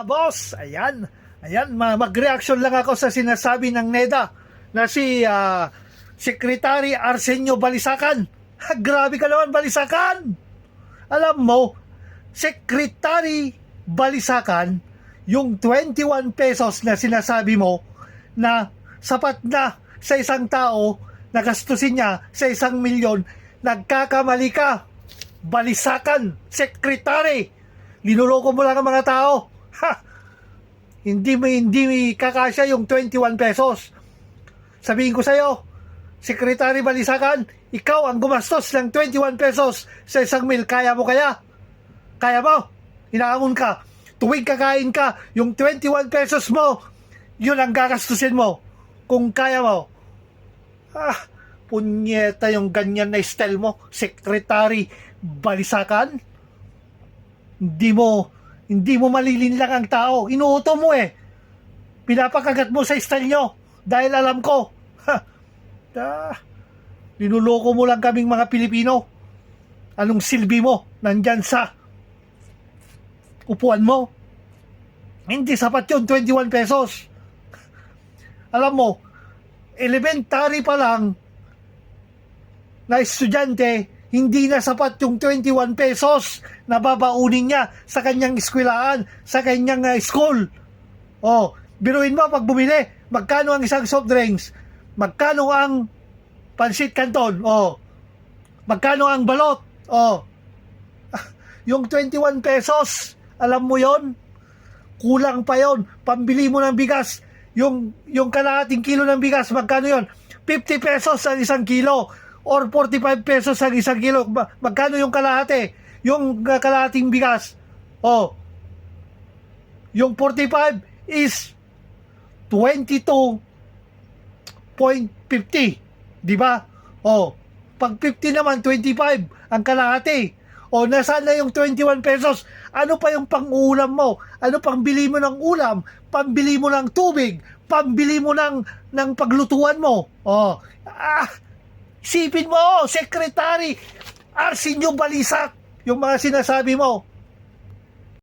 Boss, ayan. Ayan, mag-reaction lang ako sa sinasabi ng NEDA na si Secretary Arsenio Balisacan. Grabe ka naman, Balisacan! Alam mo, Secretary Balisacan, yung 21 pesos na sinasabi mo na sapat na sa isang tao na gastusin niya sa 1,000,000, nagkakamali ka. Balisacan, Secretary! Linuloko mo lang ang mga tao. Ha! Hindi kakasya yung 21 pesos. Sabihin ko sa'yo, Secretary Balisacan, ikaw ang gumastos ng 21 pesos sa 1,000,000. Kaya mo kaya? Kaya mo? Inaamon ka. Tuwing kakain ka, yung 21 pesos mo, yun ang gagastusin mo. Kung kaya mo. Punyeta yung ganyan na style mo, Secretary Balisacan. Hindi mo malilinlang ang tao. Inuuto mo eh. Pinapakagat mo sa style nyo. Dahil alam ko. Linuloko mo lang kaming mga Pilipino. Anong silbi mo? Nandyan sa upuan mo. Hindi sapat yun, 21 pesos. Alam mo, elementary pa lang na estudyante, hindi na sapat yung 21 pesos na babaunin niya sa kanyang eskwelahan, sa kanyang school. Biruin mo pag bumili, magkano ang isang soft drinks? Magkano ang pansit canton? Magkano ang balot? Yung 21 pesos, alam mo yon? Kulang pa yon. Pambili mo ng bigas. Yung kalahating kilo ng bigas, magkano yon? 50 pesos ang isang kilo. Or 45 pesos ang isang kilo. Magkano yung kalahati? Yung kalahating bigas. Yung 45 is 22.50. Di ba? Pag 50 naman, 25 ang kalahati. Nasaan na yung 21 pesos? Ano pa yung pang-ulam mo? Ano pang bili mo ng ulam? Pambili mo ng tubig? Pambili mo ng paglutuan mo? Sipin mo, Secretary Arsenio Balisac, yung mga sinasabi mo.